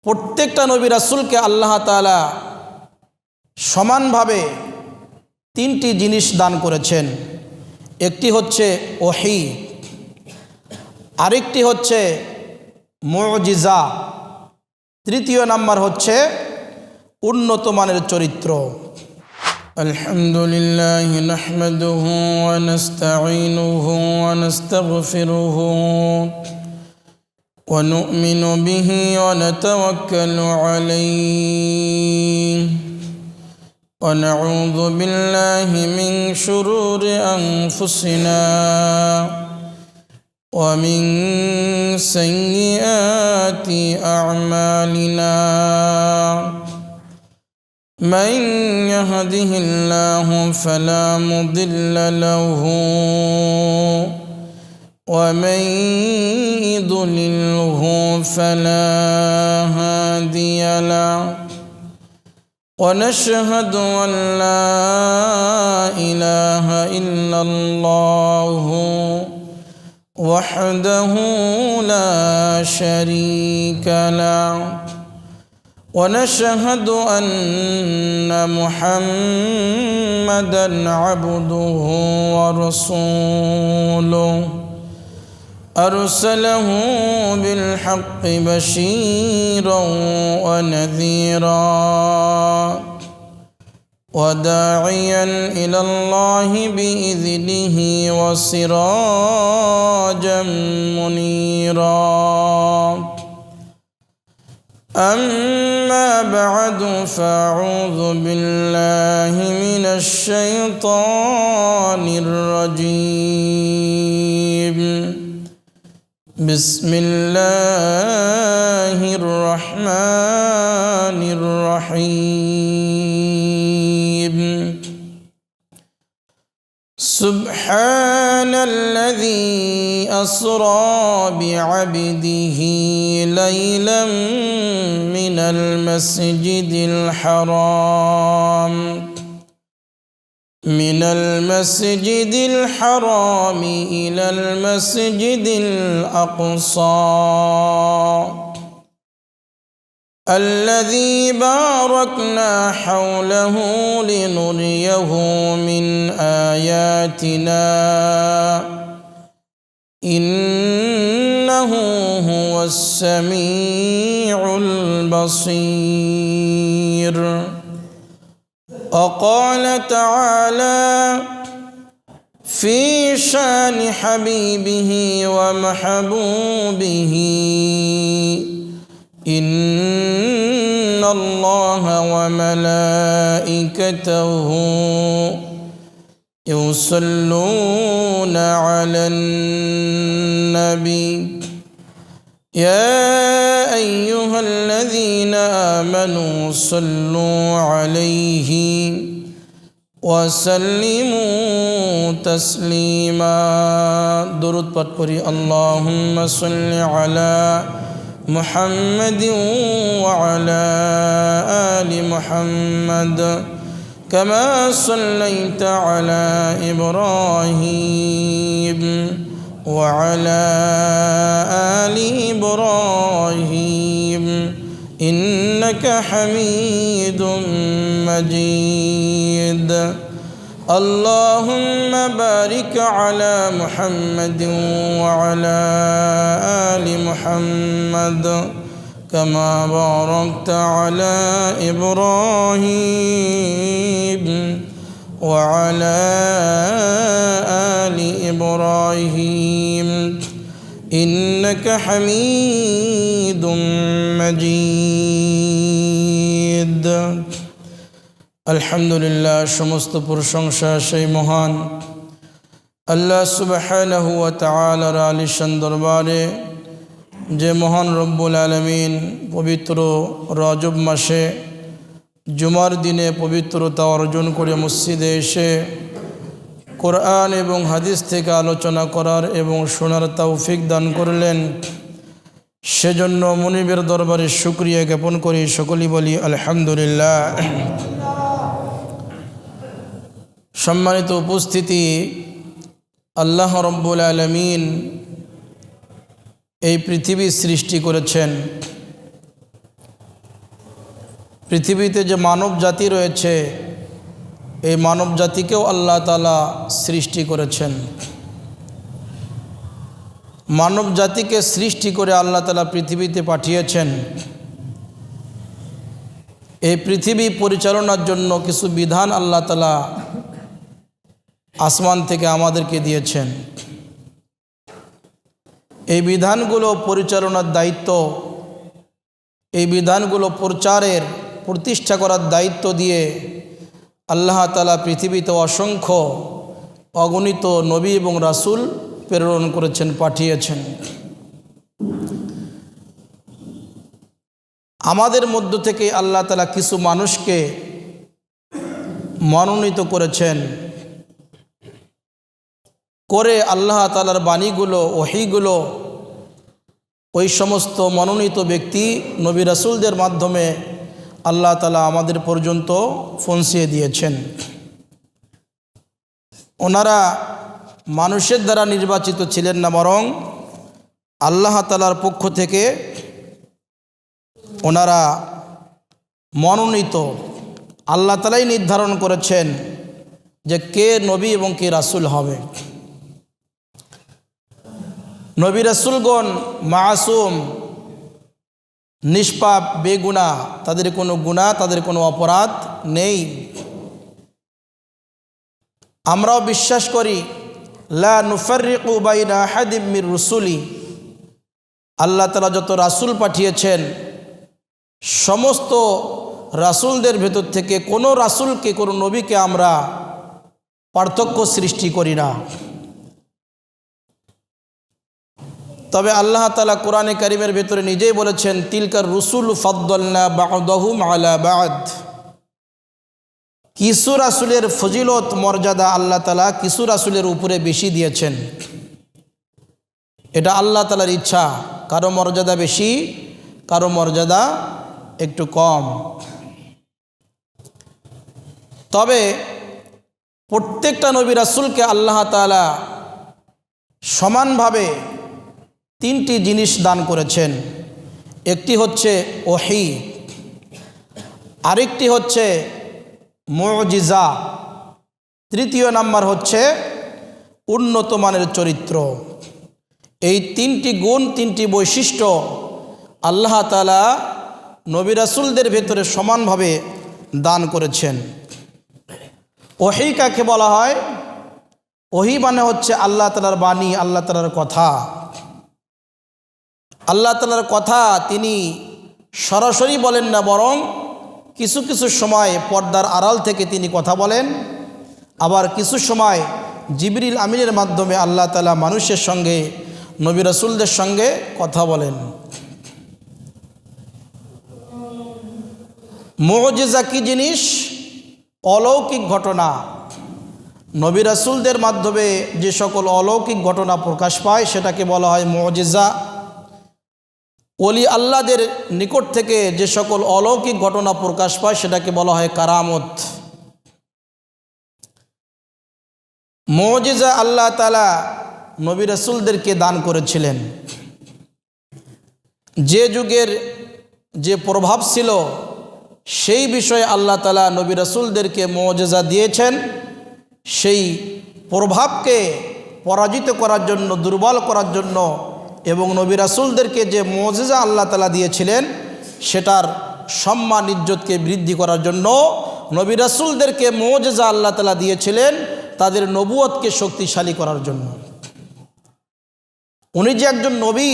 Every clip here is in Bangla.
প্রত্যেকটা নবী রাসূলকে আল্লাহ তাআলা সমানভাবে তিনটি জিনিস দান করেছেন। একটি হচ্ছে ওহী, আরেকটি হচ্ছে মুজিজা, তৃতীয় নাম্বার হচ্ছে উন্নত মানের চরিত্র। আলহামদুলিল্লাহি নাহমাদুহু ওয়া নাস্তাঈনুহু ওয়া নাস্তাগফিরুহু ওয়া নু'মিনু বিহি ওয়া নাতাওয়াক্কালু আলাইহি ওয়া নাউযু বিল্লাহি মিন শুরুরি আনফুসিনা ওয়া মিন সাইয়্যাতি আ'মালিনা। من يهده الله فلا مضل له ومن يضلله فلا هادي له ونشهد أن لا إله إلا الله وحده لا شريك له ونشهد أن محمدًا عبده ورسوله أرسله بالحق بشيرًا ونذيرًا وداعيًا إلى الله بإذنه وسراجًا منيرًا. أما بعد فأعوذ بالله من الشيطان الرجيم. بسم الله الرحمن الرحيم. سبحان الذي أسرى بعبده ليلا من المسجد الحرام إلى المسجد الأقصى الذي باركنا حوله لنريه من آياتنا إنه هو السميع البصير. وقال تعالى في شان حبيبه ومحبوبه إن الله وملائكته يصلون على النبي يا أيها الذين آمنوا صلوا عليه وسلموا تسليما. درود পাঠ করি। اللهم صل على محمد وعلى آل محمد كما صليت على إبراهيم وعلى آل إبراهيم إنك حميد مجيد. اللهم بارك على محمد وعلى آل محمد كما باركت على إبراهيم وعلى آل إبراهيم إنك حميد مجيد. আলহামদুলিল্লাহ, সমস্ত প্রশংসা সেই মহান আল্লাহ সুবহানাহু ওয়া তাআলার আলিশান দরবারে, যে মহান রব্বুল আলামিন পবিত্র রজব মাসে জুমার দিনে পবিত্রতা অর্জন করে মসজিদে এসে কোরআন এবং হাদিস থেকে আলোচনা করার এবং শোনার তৌফিক দান করলেন। সেজন্য মুনিবের দরবারে শুকরিয়া জ্ঞাপন করি। সকলেই বলি আলহামদুলিল্লাহ। সম্মানিত উপস্থিতি, আল্লাহ রব্বুল আলামিন এই পৃথিবী সৃষ্টি করেছেন। পৃথিবীতে যে মানব জাতি রয়েছে এই মানব জাতিকেও আল্লাহ তাআলা সৃষ্টি করেছেন। মানব জাতিকে সৃষ্টি করে আল্লাহ তাআলা পৃথিবীতে পাঠিয়েছেন। এই পৃথিবী পরিচালনার জন্য কিছু বিধান আল্লাহ তাআলা আসমান থেকে আমাদেরকে দিয়েছেন। এই বিধানগুলো পরিচালনার দায়িত্ব, এই বিধানগুলো প্রচারের প্রতিষ্ঠা করার দায়িত্ব দিয়ে আল্লাহ তাআলা পৃথিবীতে অসংখ্য অগণিত নবী এবং রাসূল প্রেরণ করেছেন, পাঠিয়েছেন। আমাদের মধ্য থেকে আল্লাহ তাআলা কিছু মানুষকে মনোনীত করেছেন, করে আল্লাহ তাআলার বাণীগুলো ওহীগুলো ওই সমস্ত মনোনীত ব্যক্তি নবী রাসূলদের মাধ্যমে আল্লাহ তাআলা আমাদের পর্যন্ত পৌঁছিয়ে দিয়েছেন। ওনারা মানুষের দ্বারা নির্বাচিত ছিলেন না, বরং আল্লাহ তাআলার পক্ষ থেকে ওনারা মনোনীত। আল্লাহ তাআলাই নির্ধারণ করেছেন যে কে নবী এবং কে রাসূল হবে। নবী রাসূলগণ মাসুম, নিষ্পাপ, বেগুনাহ, তাদের কোনো গুনাহ, তাদের কোনো অপরাধ নেই। আমরাও বিশ্বাস করি লা নুফাররিকু বাইনা আহাদিম মির রুসুলি, আল্লাহ তাআলা যত রাসূল পাঠিয়েছেন সমস্ত রাসূলদের ভেতর থেকে কোনো রাসূলকে, কোনো নবীকে আমরা পার্থক্য সৃষ্টি করি না। তবে আল্লাহ তাআলা কোরআনে কারীমের ভেতরে নিজেই বলেছেন তিলকার রুসুল ফাদ্দালনা বা'দাহুম আলা বা'দ, কিছু রাসূলের ফজিলত মর্যাদা আল্লাহ তাআলা কিছু রাসূলের উপরে বেশি দিয়েছেন। এটা আল্লাহ তাআলার ইচ্ছা, কারো মর্যাদা বেশি, কারো মর্যাদা একটু কম। তবে প্রত্যেকটা নবী রাসূলকে আল্লাহ তাআলা সমানভাবে তিনটি জিনিস দান করেছেন। একটি হচ্ছে ওহী, আরেকটি হচ্ছে মুজিজা, তৃতীয় নাম্বার হচ্ছে উন্নত মানের চরিত্র। এই তিনটি গুণ, তিনটি বৈশিষ্ট্য আল্লাহ তাআলা নবী রাসূলদের ভেতরে সমানভাবে দান করেছেন। ওহী কাকে বলা হয়? ওহী মানে হচ্ছে আল্লাহ তাআলার বাণী, আল্লাহ তাআলার কথা। আল্লাহ তাআলার কথা তিনি সরাসরি বলেন না, বরং কিছু কিছু সময় পর্দার আড়াল থেকে তিনি কথা বলেন, আবার কিছু সময় জিবরিল আমিনের মাধ্যমে আল্লাহ তাআলা মানুষের সঙ্গে, নবী রাসূলদের সঙ্গে কথা বলেন। মুজিজা কি জিনিস? অলৌকিক ঘটনা। নবী রাসূলদের মাধ্যমে যে সকল অলৌকিক ঘটনা প্রকাশ পায় সেটাকে বলা হয় মুজিজা। ওলি আল্লাহদের নিকট থেকে যে সকল অলৌকিক ঘটনা প্রকাশ পায় সেটাকে বলা হয় কারামত। মুজিজা আল্লাহ তাআলা নবী রাসূলদেরকে দান করেছিলেন। যে যুগের যে প্রভাব ছিল সেই বিষয়ে আল্লাহ তাআলা নবী রাসূলদেরকে মুজিজা দিয়েছেন। সেই প্রভাবকে পরাজিত করার জন্য, দুর্বল করার জন্য এবং নবী রাসূলদেরকে যে মুজিজা আল্লাহ তাআলা দিয়েছিলেন সেটার সম্মান ইজ্জতকে বৃদ্ধি করার জন্য নবী রাসূলদেরকে মুজিজা আল্লাহ তাআলা দিয়েছিলেন, তাদের নবুয়তকে শক্তিশালী করার জন্য। উনি যে একজন নবী,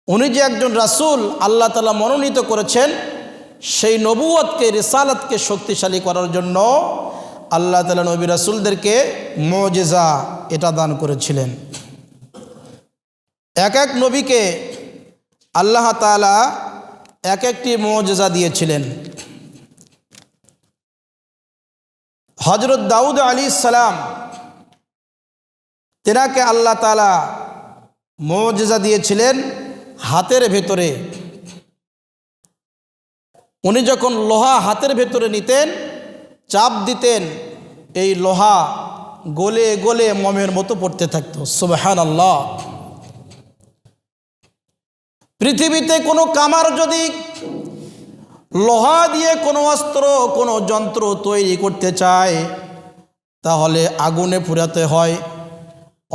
উনি যে একজন রাসূল আল্লাহ তাআলা মনোনীত করেছেন, সেই নবুয়তকে, রিসালাতকে শক্তিশালী করার জন্য আল্লাহ তাআলা নবী রাসূলদেরকে মুজিজা এটা দান করেছিলেন। এক এক নবীকে আল্লাহ তাআলা এক একটি মুজিজা দিয়েছিলেন। হযরত দাউদ আলাইহিস সালাম, তেনাকে আল্লাহ তাআলা মুজিজা দিয়েছিলেন হাতের ভেতরে। উনি যখন লোহা হাতের ভেতরে নিতেন, চাপ দিতেন, এই লোহা গলে গলে মোমের মতো পড়তে থাকতো। সুবহানাল্লাহ। পৃথিবীতে কোনো কামার যদি লোহা দিয়ে কোনো অস্ত্র কোনো যন্ত্র তৈরি করতে চায় তাহলে আগুনে পুড়াতে হয়,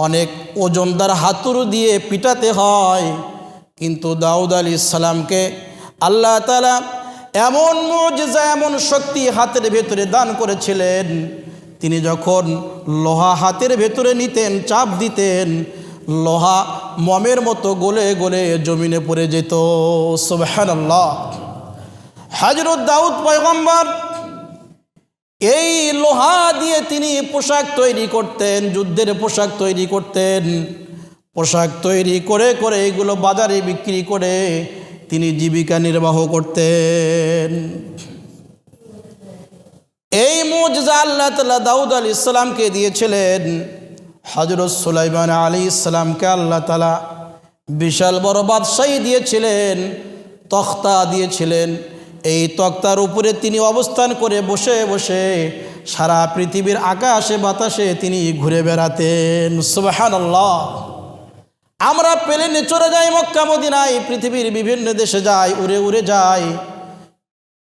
অনেক ওজনদার হাতুড়ি দিয়ে পিটাতে হয়। কিন্তু দাউদ আলাইহিস সালামকে আল্লাহ তাআলা এমন মুজিজা, এমন শক্তি হাতের ভেতরে দান করেছিলেন, তিনি যখন লোহা হাতের ভেতরে নিতেন, চাপ দিতেন, লোহা মমের মতো গলে গলে জমিনে পড়ে যেত। সুবহানাল্লাহ। হযরত দাউদ পয়গম্বর এই লোহা দিয়ে তিনি পোশাক তৈরি করতেন, যুদ্ধের পোশাক তৈরি করতেন। পোশাক তৈরি করে করে এগুলো বাজারে বিক্রি করে তিনি জীবিকা নির্বাহ করতেন। এই মুজিজা আল্লাহ তাআলা দাউদ আলাইহিস সালামকে দিয়েছিলেন। হযরত সুলাইমান আলাইহিস সালামকে আল্লাহ তাআলা বিশাল বড় বাদশাহী দিয়েছিলেন, তখতা দিয়েছিলেন। এই তক্তার উপরে তিনি অবস্থান করে বসে বসে সারা পৃথিবীর আকাশে বাতাসে তিনি ঘুরে বেড়াতেন। সুবহানাল্লাহ। আমরা প্লেনে চড়ে যাই মক্কা মদিনায়, পৃথিবীর বিভিন্ন দেশে যাই, উড়ে উড়ে যাই,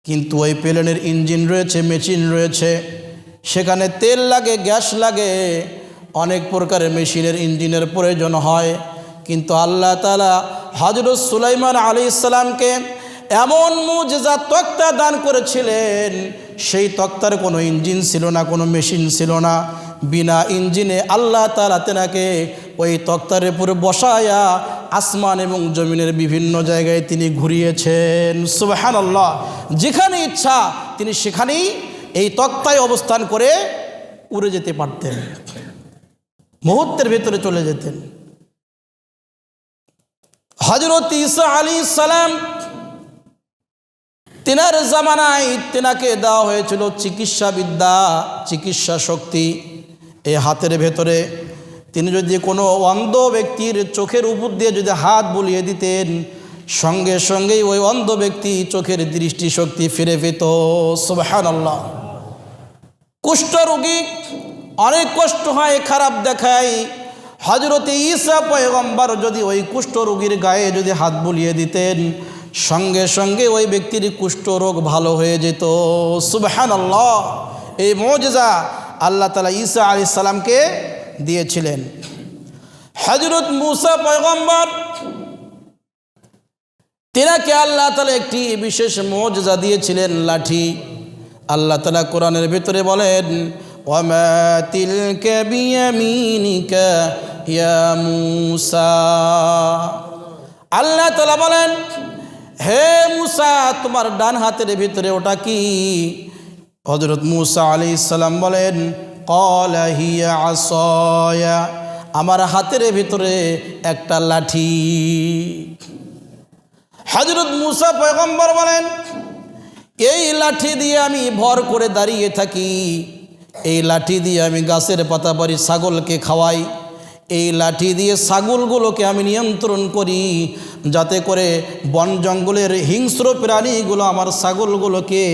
কিন্তু ওই প্লেনের ইঞ্জিন রয়েছে, মেশিন রয়েছে, সেখানে তেল লাগে, গ্যাস লাগে, অনেক প্রকারের মেশিনের ইঞ্জিনের প্রয়োজন হয়। কিন্তু আল্লাহ তাআলা হযরত সুলাইমান আলাইহিস সালামকে এমন মুজিজা তক্তা দান করেছিলেন, সেই তক্তার কোনো ইঞ্জিন ছিল না, কোনো মেশিন ছিল না। বিনা ইঞ্জিনে আল্লাহ তাআলা তেনাকে ওই তক্তার উপরে বসায়া আসমান এবং জমিনের বিভিন্ন জায়গায় তিনি ঘুরিয়েছেন। সুবহানাল্লাহ। যেখানে ইচ্ছা তিনি সেখানেই এই তক্তায় অবস্থান করে উড়ে যেতে পারতেন, মুহূর্তের ভেতরে চলে যেতেন। হযরত ঈসা আলাইহিস সালাম, তিনার জামানায় তেনাকে দেওয়া হয়েছিল চিকিৎসা বিদ্যা, চিকিৎসা শক্তি। এই হাতের ভেতরে তিনি যদি কোনো অন্ধ ব্যক্তির চোখের উপর দিয়ে যদি হাত বুলিয়ে দিতেন, সঙ্গে সঙ্গেই ওই অন্ধ ব্যক্তি চোখের দৃষ্টিশক্তি ফিরে পেত। সুবহানাল্লাহ। কুষ্ঠরোগী অনেক কষ্ট হয়, খারাপ দেখায়, হযরত ঈসা পয়গম্বর যদি ওই কুষ্ঠরোগীর গায়ে যদি হাত বুলিয়ে দিতেন, সঙ্গে সঙ্গে ওই ব্যক্তির কুষ্ঠরোগ ভালো হয়ে যেত। সুবহানাল্লাহ। এই মুজিজা আল্লাহ তাআলা ঈসা আলাইহিস সালামকে দিয়েছিলেন। হযরত মূসা পয়গম্বর, তিনাকে আল্লাহ তাআলা একটি বিশেষ মুজিজা দিয়েছিলেন, লাঠি। আল্লাহ তাআলা কোরআনের ভিতরে বলেন, ওয়ামা তিলকা বিয়ামিনিকা ইয়া মূসা। আল্লাহ তাআলা বলেন, হে মূসা, তোমার ডান হাতের ভিতরে ওটা কি? হযরত মূসা আলাইহিস সালাম বলেন, ক্বালা হিয়া আসায়া, আমার হাতের ভিতরে একটা লাঠি। হযরত মূসা পয়গম্বর বলেন, এই লাঠি দিয়ে আমি ভর করে দাঁড়িয়ে থাকি, এই লাঠি দিয়ে আমি গাছের পাতা পারি, ছাগলকে খাওয়াই, এই লাঠি দিয়ে ছাগলগুলোকে আমি নিয়ন্ত্রণ করি, যাতে করে বন জঙ্গলের হিংস্র প্রাণীগুলো আমার ছাগলগুলোকে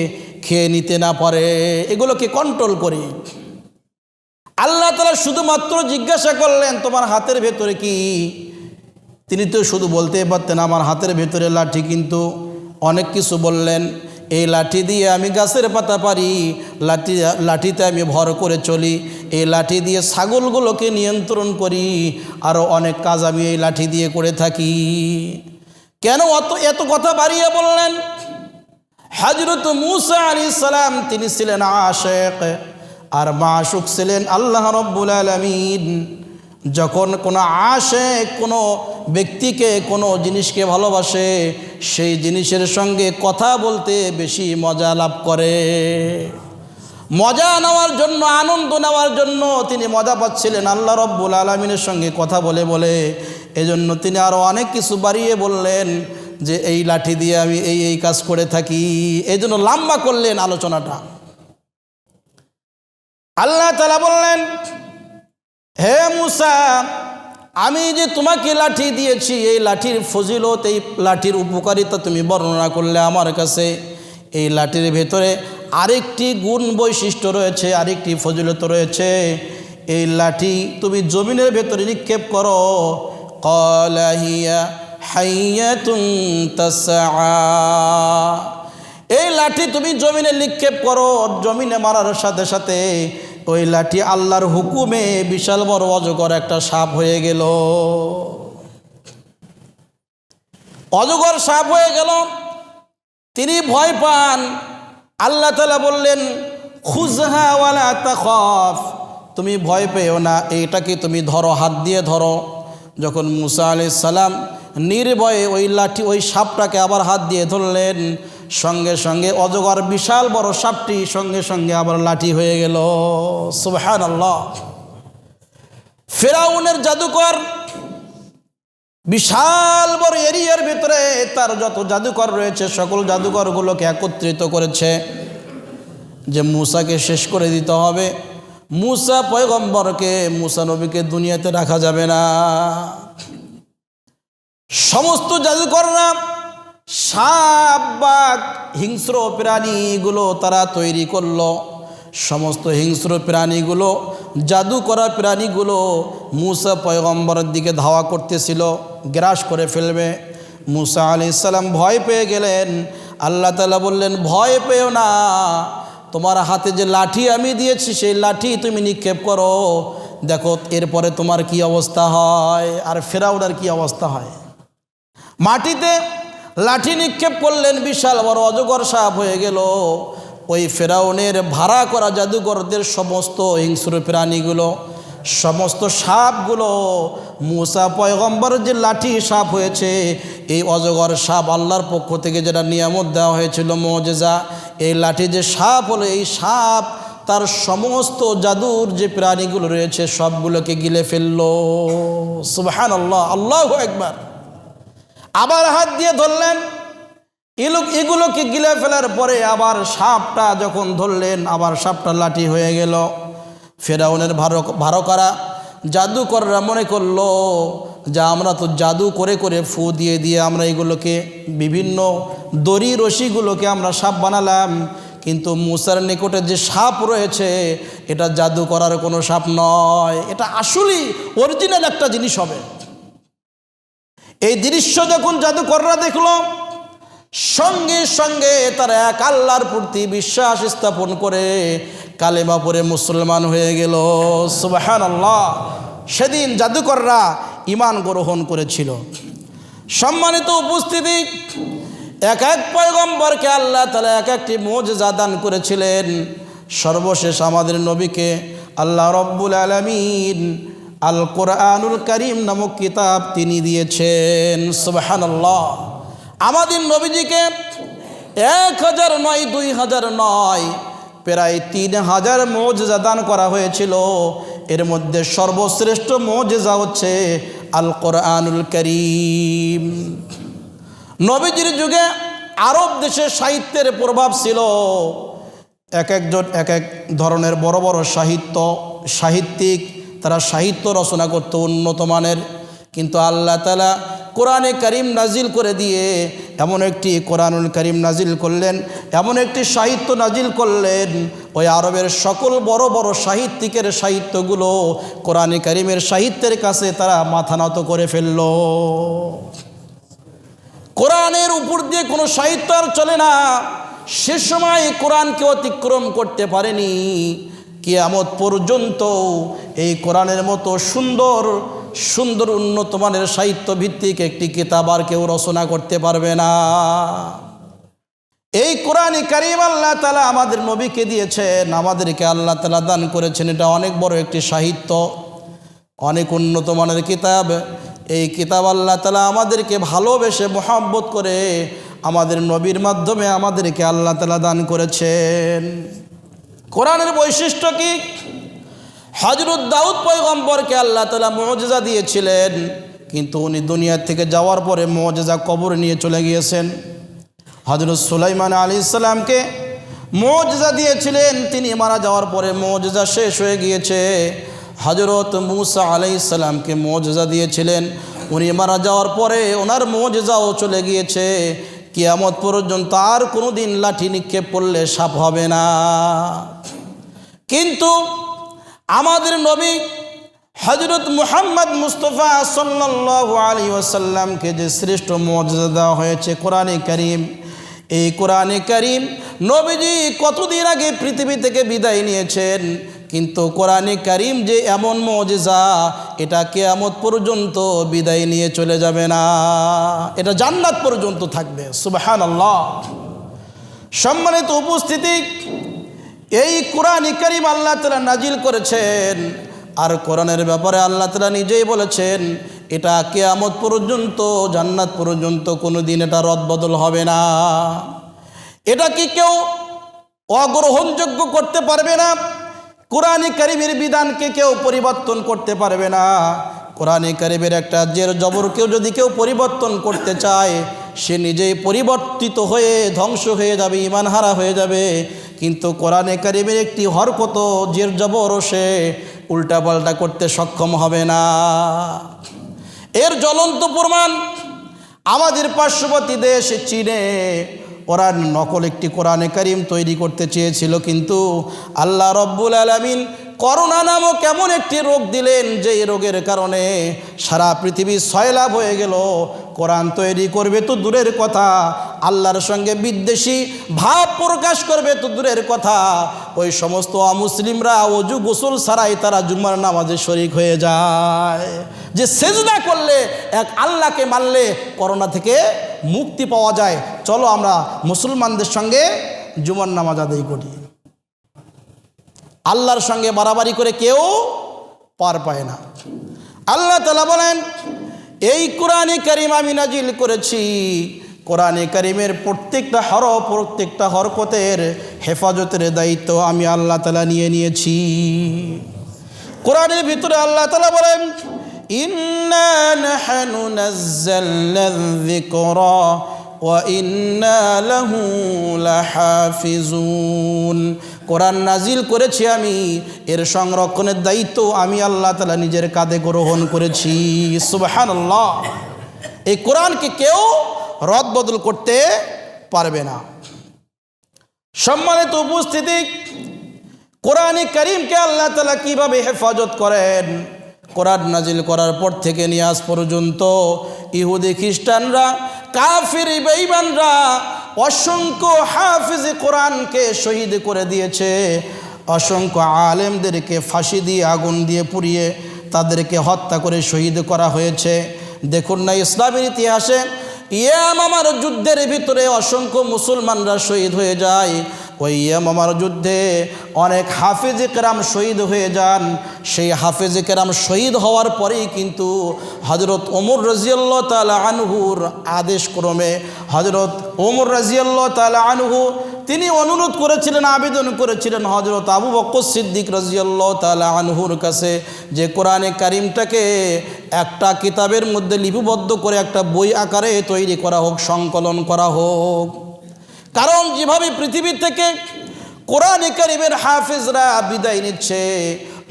খেয়ে নিতে না পারে, এগুলোকে কন্ট্রোল করি। আল্লাহ তাআলা শুধুমাত্র জিজ্ঞাসা করলেন, তোমার হাতের ভেতরে কি? তিনি তো শুধু বলতে পারতেন আমার হাতের ভেতরে লাঠি, কিন্তু অনেক কিছু বললেন। এই লাঠি দিয়ে আমি গাছের পাতা পারি, লাঠিতে আমি ভর করে চলি, এই লাঠি দিয়ে ছাগলগুলোকে নিয়ন্ত্রণ করি, আরও অনেক কাজ আমি এই লাঠি দিয়ে করে থাকি। কেন এত কথা বাড়িয়ে বললেন? হযরত মূসা আলাইহিস সালাম তিনি ছিলেন আশিক, আর মাশুক ছিলেন আল্লাহ রাব্বুল আলামিন। যখন কোনো আশিক কোনো ব্যক্তিকে, কোনো জিনিসকে ভালোবাসে, সেই জিনিসের সঙ্গে কথা বলতে বেশি মজা লাভ করে। মজা নেওয়ার জন্য, আনন্দ নেওয়ার জন্য তিনি মজা পাচ্ছিলেন আল্লাহ রাব্বুল আলামিনের সঙ্গে কথা বলে বলে। এজন্য তিনি আরও অনেক কিছু বাড়িয়ে বললেন যে এই লাঠি দিয়ে আমি এই কাজ করে থাকি। এই জন্য লম্বা করলেন আলোচনাটা। আল্লাহ তাআলা বললেন, হে মূসা, আমি যে তোমাকে লাঠি দিয়েছি, এই লাঠির ফজিলত, এই লাঠির উপকারিতা তুমি বর্ণনা করলে আমার কাছে। এই লাঠির ভেতরে আরেকটি গুণ বৈশিষ্ট্য রয়েছে, আরেকটি ফজিলত রয়েছে। এই লাঠি তুমি জমিনের ভেতরে নিক্ষেপ করো, ক্বালা হিয়া হাইয়াতুন তাসআ, এই লাঠি তুমি জমিনে নিক্ষেপ করো, জমিনে মারার সাথে সাথে ওই লাঠি আল্লাহর হুকুমে বিশাল বড় অজগর একটা সাপ হয়ে গেল। অজগর সাপ হয়ে গেল, তিনি ভয় পান। আল্লাহ তাআলা বললেন, খুযহা ওয়ালা তাখাফ, তুমি ভয় পেও না, এইটাকে তুমি ধরো, হাত দিয়ে ধরো। যখন মুসা আলাইহিস সালাম নির্ভয়ে ওই লাঠি ওই সাপটাকে আবার হাত দিয়ে ধরলেন, সঙ্গে সঙ্গে অজগর বিশাল বড় সাপটি সঙ্গে সঙ্গে আবার লাঠি হয়ে গেল। সুবহানাল্লাহ। ফেরাউনের জাদুকর বিশাল বড় এরিয়ার ভিতরে তার যত জাদুকর রয়েছে সকল জাদুকরগুলোকে একত্রিত করেছে যে মুসাকে শেষ করে দিতে হবে। মুসা পয়গম্বরকে, মুসা নবীকে দুনিয়াতে রাখা যাবে না। সমস্ত জাদুকররা সাপ বাঘ হিংস্র প্রাণীগুলো তারা তৈরি করলো। সমস্ত হিংস্র প্রাণীগুলো, জাদু করা প্রাণীগুলো মুসা পয়গম্বরের দিকে ধাওয়া করতেছিল, গ্রাস করে ফেলবে। মুসা আলাইহিস সালাম ভয় পেয়ে গেলেন। আল্লাহ তাআলা বললেন, ভয় পেও না, তোমার হাতে যে লাঠি আমি দিয়েছি সেই লাঠি তুমি নিক্ষেপ করো, দেখো এরপরে তোমার কি অবস্থা হয়। আর ফেরাউনের কি অবস্থা হয়। মাটিতে লাঠি নিক্ষেপ করলেন, বিশাল বড় অজগর সাপ হয়ে গেল। ওই ফেরাউনের ভাড়া করা জাদুকরদের সমস্ত হিংস্র প্রাণীগুলো, সমস্ত সাপগুলো মুসা পয়গম্বরের যে লাঠি সাপ হয়েছে, এই অজগর সাপ আল্লাহর পক্ষ থেকে যেটা নিয়ামত দেওয়া হয়েছিল মুজিজা, এই লাঠি যে সাপ হলো, এই সাপ তার সমস্ত জাদুর যে প্রাণীগুলো রয়েছে সবগুলোকে গিলে ফেললো। সুবহানাল্লাহ, আল্লাহু আকবার। আবার হাত দিয়ে ধরলেন, এগুলোকে গিলে ফেলার পরে আবার সাপটা যখন ধরলেন, আবার সাপটা লাঠি হয়ে গেল। ফেরাউনের ভাড়া করা জাদুকররা মনে করলো যে আমরা তো জাদু করে করে ফু দিয়ে দিয়ে আমরা এগুলোকে বিভিন্ন দড়ি রশিগুলোকে আমরা সাপ বানালাম, কিন্তু মুসার নিকটে যে সাপ রয়েছে এটা জাদু করার কোনো সাপ নয়, এটা আসলেই অরিজিনাল একটা জিনিস হবে। এই দৃশ্য যখন জাদুকররা দেখলো, সঙ্গে সঙ্গে তারা এক আল্লাহর প্রতি বিশ্বাস স্থাপন করে কালেমা পড়ে মুসলমান হয়ে গেল। সুবহানাল্লাহ। সেদিন জাদুকররা ঈমান গ্রহণ করেছিল। সম্মানিত উপস্থিতি, এক এক পয়গম্বরকে আল্লাহ তাআলা এক একটি মুজিজা দান করেছিলেন। সর্বশেষ আমাদের নবীকে আল্লাহ রব্বুল আলামিন আল কোরআনুল কারীম নামক কিতাব তিনি দিয়েছেন। সুবহানাল্লাহ। আমাদের নবীজিকে 1000 নয়, 2000 নয়, প্রায় 3000 মুজিজা দান করা হয়েছিল। এর মধ্যে সর্বশ্রেষ্ঠ মুজিজা হচ্ছে আল কোরআনুল কারীম। নবীজির যুগে আরব দেশে সাহিত্যের প্রভাব ছিল। এক একজন এক এক ধরনের বড় বড় সাহিত্যিক তারা সাহিত্য রচনা করত উন্নত মানের, কিন্তু আল্লাহ তাআলা কোরআনে কারীম নাজিল করে দিয়ে এমন একটি কোরআনুল কারীম নাজিল করলেন, এমন একটি সাহিত্য নাজিল করলেন, ওই আরবের সকল বড় বড় সাহিত্যিকের সাহিত্যগুলো কোরআনে কারীমের সাহিত্যের কাছে তারা মাথা নত করে ফেলল। কোরআনের উপর দিয়ে কোনো সাহিত্য আর চলে না। সে সময় কোরআনকে অতিক্রম করতে পারেনি। কিয়ামত পর্যন্ত এই কোরআনের মতো সুন্দর সুন্দর উন্নত মানের সাহিত্য ভিত্তিক একটি কিতাব আর কেউ রচনা করতে পারবে না। এই কোরআনে কারীম আল্লাহ তাআলা আমাদের নবীকে দিয়েছেন, আমাদেরকে আল্লাহ তাআলা দান করেছেন। এটা অনেক বড় একটি সাহিত্য, অনেক উন্নত মানের কিতাব। এই কিতাব আল্লাহ তাআলা আমাদেরকে ভালোবেসে মহব্বত করে আমাদের নবীর মাধ্যমে আমাদেরকে আল্লাহ তাআলা দান করেছেন। কোরআনের বৈশিষ্ট্য কি? হযরত দাউদ পয়গম্বরকে আল্লাহ তাআলা মুজিজা দিয়েছিলেন, কিন্তু উনি দুনিয়া থেকে যাওয়ার পরে মুজিজা কবর নিয়ে চলে গিয়েছেন। হযরত সুলাইমান আলাইহিস সালামকে মুজিজা দিয়েছিলেন, তিনি মারা যাওয়ার পরে মুজিজা শেষ হয়ে গিয়েছে। হযরত মূসা আলাইহিস সালামকে মুজিজা দিয়েছিলেন, উনি মারা যাওয়ার পরে ওনার মুজিজাও চলে গিয়েছে। কিয়ামত পর্যন্ত আর কোনো দিন লাঠি নিক্ষেপ করলে সাপ হবে না। কিন্তু আমাদের নবী হযরত মুহাম্মদ মুস্তাফা সাল্লাল্লাহু আলাইহি ওয়াসাল্লামকে যে শ্রেষ্ঠ মুজিজা দেওয়া হয়েছে কোরআনে কারীম, এই কোরআনে কারীম নবীজি কতদিন আগে পৃথিবী থেকে বিদায় নিয়েছেন, কিন্তু কোরআনে কারীম যে এমন মুজিজা, এটা কিয়ামত পর্যন্ত বিদায় নিয়ে চলে যাবে না, এটা জান্নাত পর্যন্ত থাকবে। সুবহানাল্লাহ। সম্মানিত উপস্থিতি, এই কোরআনে কারীম আল্লাহ তাআলা নাজিল করেছেন, আর কোরআনের ব্যাপারে আল্লাহ তাআলা নিজেই বলেছেন এটা কিয়ামত পর্যন্ত, জান্নাত পর্যন্ত কোনো দিন এটা রদবদল হবে না। এটা কি কেউ অগ্রহণযোগ্য করতে পারবে না? কোরআনে কারীমের বিধানকে কেউ পরিবর্তন করতে পারবে না। কোরআনে কারীমের একটা জের জবরকেও যদি কেউ পরিবর্তন করতে চায়, সে নিজেই পরিবর্তিত হয়ে ধ্বংস হয়ে যাবে, ঈমানহারা হয়ে যাবে। কিন্তু কোরআনে কারীমের একটি হরকত জের জবরও সে উল্টাপাল্টা করতে সক্ষম হবে না। এর জ্বলন্ত প্রমাণ আমাদের পার্শ্ববর্তী দেশ চীনে। ওরা নকল একটি কোরআনে কারীম তৈরি করতে চেয়েছিল, কিন্তু আল্লাহ রব্বুল আলামিন করোনা নামক এমন একটি রোগ দিলেন, যেই রোগের কারণে সারা পৃথিবী সয়লাভ হয়ে গেল। কোরআন তৈরি করবে তো দূরের কথা, আল্লাহর সঙ্গে বিদ্বেষী ভাব প্রকাশ করবে তো দূরের কথা, ওই সমস্ত অমুসলিমরা অজু গোসল ছাড়াই তারা জুমার নামাজে শরীক হয়ে যায়। যে সেজদা করলে, এক আল্লাহকে মানলে করোনা থেকে মুক্তি পাওয়া যায়, চলো আমরা মুসলমানদের সঙ্গে জুমার নামাজ আদায় করি। আল্লাহর সঙ্গে বাড়াবাড়ি করে কেউ পার পায় না। আল্লাহ তাআলা বলেন, এই কোরআনে কারীম আমি নাজিল করেছি, কোরআনে কারীমের প্রত্যেকটা হরফ, প্রত্যেকটা হরকতের হেফাজতের দায়িত্ব আমি আল্লাহ তাআলা নিয়ে নিয়েছি। কোরআনের ভিতরে আল্লাহ তাআলা বলেন, ইন্না নাহনু নাযালনা যিকরা ওয়া ইন্না লাহু লাহাফিজুন। কোরআন নাজিল করেছি আমি, এর সংরক্ষণের দায়িত্ব আমি আল্লাহ তাআলা নিজের কাঁধে গ্রহণ করেছি। সুবহানাল্লাহ। এই কোরআনকে কেউ রদবদল করতে পারবে না। সম্মানিত উপস্থিতি, কোরআনে কারীমকে আল্লাহ তাআলা কিভাবে হেফাজত করেন? কোরআন নাজিল করার পর থেকে নিয়ে আজ পর্যন্ত ইহুদি খ্রিস্টানরা, কাফির বেঈমানরা অসংখ্য হাফিজ কোরআনকে শহীদ করে দিয়েছে, অসংখ্য আলেমদেরকে ফাঁসি দিয়ে, আগুন দিয়ে পুড়িয়ে তাদেরকে হত্যা করে শহীদ করা হয়েছে। দেখুন না, ইসলামের ইতিহাসে ইয়ামামার যুদ্ধের ভিতরে অসংখ্য মুসলমানরা শহীদ হয়ে যায়। ওই ইয়ামামার যুদ্ধে অনেক হাফেজে কেরাম শহীদ হয়ে যান। সেই হাফেজে কেরাম শহীদ হওয়ার পরেই কিন্তু হযরত ওমর রাদিয়াল্লাহু তাআলা আনহুর আদেশক্রমে হযরত ওমর রাদিয়াল্লাহু তাআলা আনহু তিনি অনুরোধ করেছিলেন, আবেদন করেছিলেন হযরত আবু বকর সিদ্দিক রাদিয়াল্লাহু তাআলা আনহুর কাছে, যে কোরআনে কারীমটাকে একটা কিতাবের মধ্যে লিপিবদ্ধ করে একটা বই আকারে তৈরি করা হোক, সংকলন করা হোক। কারণ যেভাবে পৃথিবী থেকে কোরআনে কারীমের হাফেজরা বিদায় নিচ্ছে,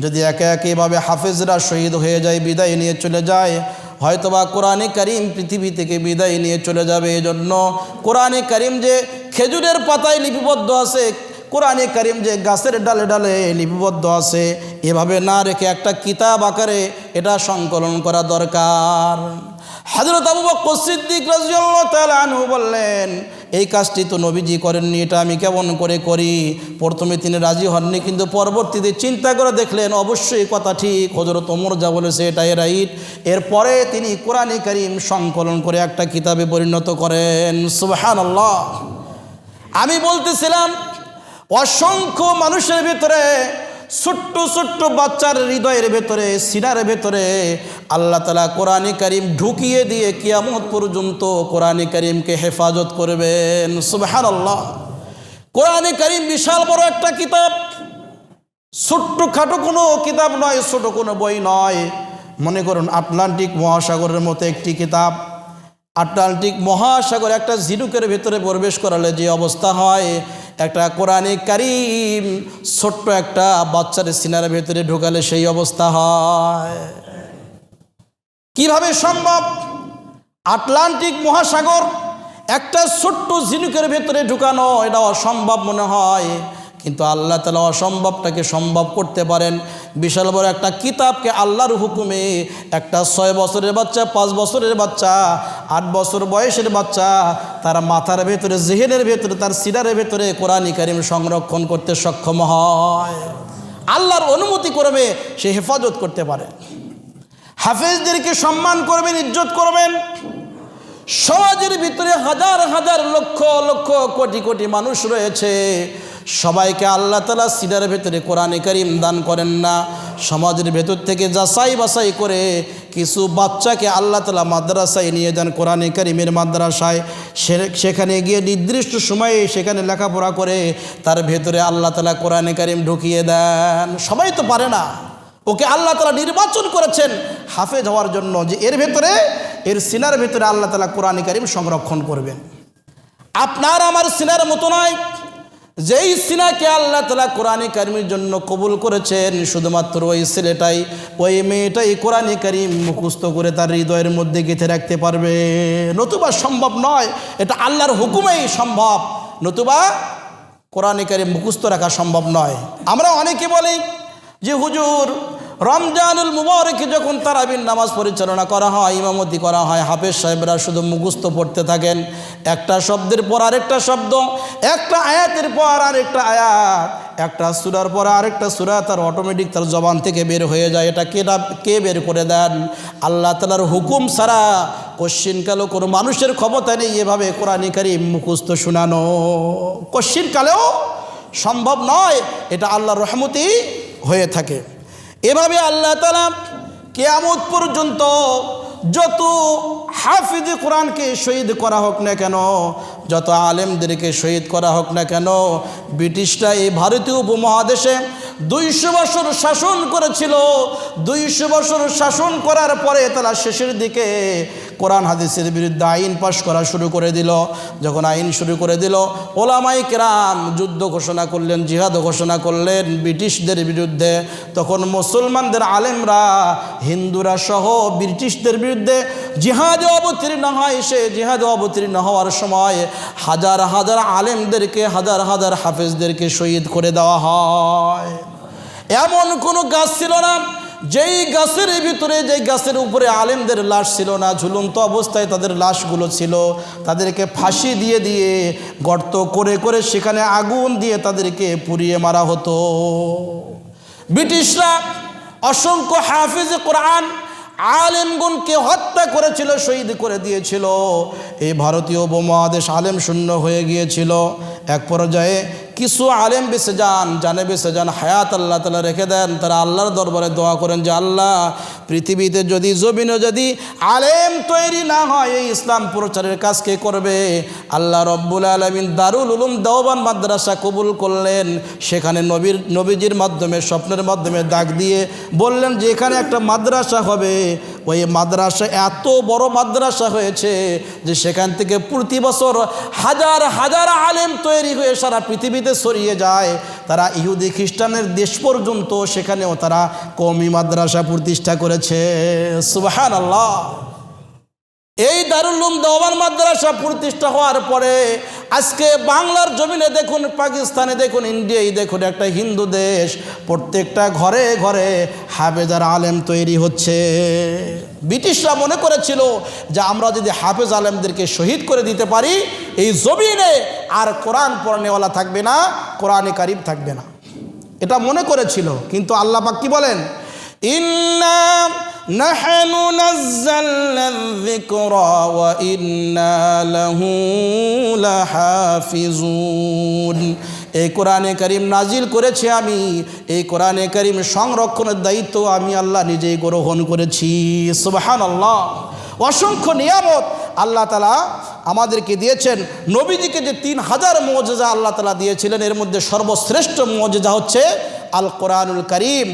যদি একে একে এভাবে হাফেজরা শহীদ হয়ে যায়, বিদায় নিয়ে চলে যায়, হয়তোবা কোরআনে কারীম পৃথিবী থেকে বিদায় নিয়ে চলে যাবে। এজন্য কোরআনে কারীম যে খেজুরের পাতায় লিপিবদ্ধ আছে, কোরআনে কারীম যে গাছের ডালে ডালে লিপিবদ্ধ আছে, এভাবে না রেখে একটা কিতাব আকারে এটা সংকলন করা দরকার। হযরত আবু বকর সিদ্দিক রাদিয়াল্লাহু তাআলা আনহু বললেন, এই কাজটি তো নবীজি করেননি, এটা আমি কেমন করে করি? প্রথমে তিনি রাজি হননি, কিন্তু পরবর্তীতে চিন্তা করে দেখলেন অবশ্যই কথা ঠিক, হযরত ওমর যা বলেছে এটাই রাইট। এরপরে তিনি কোরআনে কারীম সংকলন করে একটা কিতাবে পরিণত করেন। সুবহানাল্লাহ। আমি বলতেছিলাম, অসংখ্য মানুষের ভিতরে, ছোট্ট ছোট্ট বাচ্চার হৃদয়ের ভেতরে, সিনার ভেতরে আল্লাহ তাআলা কোরআনে কারীম ঢুকিয়ে দিয়ে কিয়ামত পর্যন্ত কোরআনে কারীমকে হেফাজত করবেন। সুবহানাল্লাহ। কোরআনে কারীম বিশাল বড় একটা কিতাব, ছোট্ট খাটো কোনো কিতাব নয়, ছোট কোনো বই নয়। মনে করুন আটলান্টিক মহাসাগরের মতো একটি কিতাব। আটলান্টিক মহাসাগর একটা ঝিনুকের ভেতরে প্রবেশ করালে যে অবস্থা হয়, একটা কোরআনে কারীম ছোট্ট একটা বাচ্চার সিনার ভেতরে ঢোকালে সেই অবস্থা হয়। কিভাবে সম্ভব? আটলান্টিক মহাসাগর একটা ছোট্ট ঝিনুকের ভেতরে ঢুকানো, এটা অসম্ভব মনে হয়, কিন্তু আল্লাহ তাআলা অসম্ভবটাকে সম্ভব করতে পারেন। বিশাল বড় একটা কিতাবকে আল্লাহর হুকুমে একটা 6 বছরের বাচ্চা, 5 বছরের বাচ্চা, 8 বছর বয়সের বাচ্চা তার মাথার ভেতরে, জেহেনের ভেতরে, তার সিনারের ভেতরে কোরআন কারীম সংরক্ষণ করতে সক্ষম হয়। আল্লাহর অনুমতি করবে সে হেফাজত করতে পারে। হাফেজদেরকে সম্মান করবেন, ইজ্জত করবেন। সমাজের ভিতরে হাজার হাজার লক্ষ লক্ষ কোটি কোটি মানুষ রয়েছে, সবাইকে আল্লাহ তাআলা সিনার ভেতরে কোরআন কারীম দান করেন না। সমাজের ভেতর থেকে যাচাই বাছাই করে কিছু বাচ্চাকে আল্লাহ তাআলা মাদ্রাসায় নিয়ে যান, কোরআন কারীমের মাদ্রাসায়। সেখানে গিয়ে নির্দিষ্ট সময়ে সেখানে লেখাপড়া করে তার ভেতরে আল্লাহ তাআলা কোরআন কারীম ঢুকিয়ে দেন। সবাই তো পারে না, ওকে আল্লাহ তাআলা নির্বাচন করেছেন হাফেজ হওয়ার জন্য, যে এর ভেতরে, এর সিনার ভেতরে আল্লাহ তাআলা কোরআন কারীম সংরক্ষণ করবেন। আপনার আমার সিনার মতো নয়, যেই সিনাকে আল্লাহ তাআলা কোরআন কারীমের জন্য কবুল করেছেন, শুধুমাত্র ওই ছেলেটাই, ওই মেয়েটাই কোরআন কারীম মুখস্থ করে তার হৃদয়ের মধ্যে গেঁথে রাখতে পারবে, নতুবা সম্ভব নয়। এটা আল্লাহর হুকুমেই সম্ভব, নতুবা কোরআন কারীম মুখস্থ রাখা সম্ভব নয়। আমরা অনেকে বলি যে হুজুর, রমজানুল মুবারকে যখন তারাবির নামাজ পরিচালনা করা হয়, ইমামতি করা হয়, হাফেজ সাহেবরা শুধু মুখস্থ পড়তে থাকেন, একটা শব্দের পর আরেকটা শব্দ, একটা আয়াতের পর আরেকটা আয়াত, একটা সূরার পর আরেকটা সূরা তার অটোমেটিক তার জবান থেকে বের হয়ে যায়। এটা কে বের করে দেন? আল্লাহ তাআলার হুকুম ছাড়া কশ্চিনকালেও কোনো মানুষের ক্ষমতা নেই এভাবে কোরআন কারীম মুখস্থ শোনানো, কশ্চিনকালেও সম্ভব নয়। এটা আল্লাহর রহমতই হয়ে থাকে। এভাবে আল্লাহ তাআলা কিয়ামত পর্যন্ত যত হাফিজ কোরআনকে শহীদ করা হোক না কেন, যত আলেমদেরকে শহীদ করা হোক না কেন, ব্রিটিশরা এই ভারতীয় উপমহাদেশে 200 বছর শাসন করেছিল। 200 বছর শাসন করার পরে তারা শেষের দিকে কোরআন হাদিসের বিরুদ্ধে আইন পাশ করা শুরু করে দিল। যখন আইন শুরু করে দিল, ওলামায়ে কেরাম যুদ্ধ ঘোষণা করলেন, জিহাদ ঘোষণা করলেন ব্রিটিশদের বিরুদ্ধে। তখন মুসলমানদের আলেমরা, হিন্দুরা সহ ব্রিটিশদের বিরুদ্ধে জিহাদে অবতীর্ণ হয়। সে জিহাদে অবতীর্ণ হওয়ার সময় হাজার হাজার আলেমদেরকে, হাজার হাজার হাফেজদেরকে শহীদ করে দেওয়া হয়। এমন কোনো গাছ ছিল না যেই গাছের ভিতরে, যেই গাছের উপরে আলেমদের লাশ ছিল না, ঝুলন্ত অবস্থায় তাদের লাশগুলো ছিল। তাদেরকে ফাঁসি দিয়ে দিয়ে, গর্ত করে করে সেখানে আগুন দিয়ে তাদেরকে পুড়িয়ে মারা হতো। ব্রিটিশরা অসংখ্য হাফিজ কোরআন আলেমগণকে হত্যা করেছিল, শহীদ করে দিয়েছিল। এই ভারতীয় উপমহাদেশ আলেম শূন্য হয়ে গিয়েছিল। এক পর্যায়ে কিছু আলেম বেঁচে যান, জানে বেঁচে যান, হায়াত আল্লাহ তাআলা রেখে দেন। তারা আল্লাহর দরবারে দোয়া করেন যে আল্লাহ, পৃথিবীতে যদি, জমিনে যদি আলেম তৈরি না হয়, এই ইসলাম প্রচারের কাজ কে করবে? আল্লাহ রব্বুল আলামিন দারুল উলুম দেওবান মাদ্রাসা কবুল করলেন। সেখানে নবীজির মাধ্যমে, স্বপ্নের মাধ্যমে ডাক দিয়ে বললেন যে এখানে একটা মাদ্রাসা হবে। ওই মাদ্রাসা এত বড় মাদ্রাসা হয়েছে যে সেখান থেকে প্রতি বছর হাজার হাজার আলেম তৈরি হয়ে সারা পৃথিবীতে ছড়িয়ে যায়। তারা ইহুদি খ্রিস্টানের দেশ পর্যন্ত সেখানেও তারা কওমি মাদ্রাসা প্রতিষ্ঠা করেছে। সুবহানাল্লাহ। এই দারুল উলুম দেওবান মাদ্রাসা প্রতিষ্ঠা হওয়ার পরে আজকে বাংলার জমিনে দেখুন, পাকিস্তানে দেখুন, ইন্ডিয়ায় দেখুন, একটা হিন্দু দেশ, প্রত্যেকটা ঘরে ঘরে হাফেজ আর আলেম তৈরি হচ্ছে। ব্রিটিশরা মনে করেছিল যে আমরা যদি হাফেজ আলেমদেরকে শহীদ করে দিতে পারি, এই জমিনে আর কোরআন পড়নেওয়ালা থাকবে না, কোরআনে কারীম থাকবে না, এটা মনে করেছিল। কিন্তু আল্লাহ পাক কি বলেন? ইন্না নাহনু নাযালনা যিকরা ওয়া ইন্না লাহু লাহাফিজুন। এই কোরআনে কারীম নাজিল করেছি আমি, এই কোরআনে কারীম সংরক্ষণের দায়িত্ব আমি আল্লাহ নিজেই গ্রহণ করেছি। সুবহানাল্লাহ। অসংখ্য নিয়ামত আল্লাহ তাআলা আমাদেরকে দিয়েছেন। নবীজিকে যে 3000 মুজিজা আল্লাহ তাআলা দিয়েছিলেন, এর মধ্যে সর্বশ্রেষ্ঠ মুজিজা হচ্ছে আল কোরআনুল কারীম।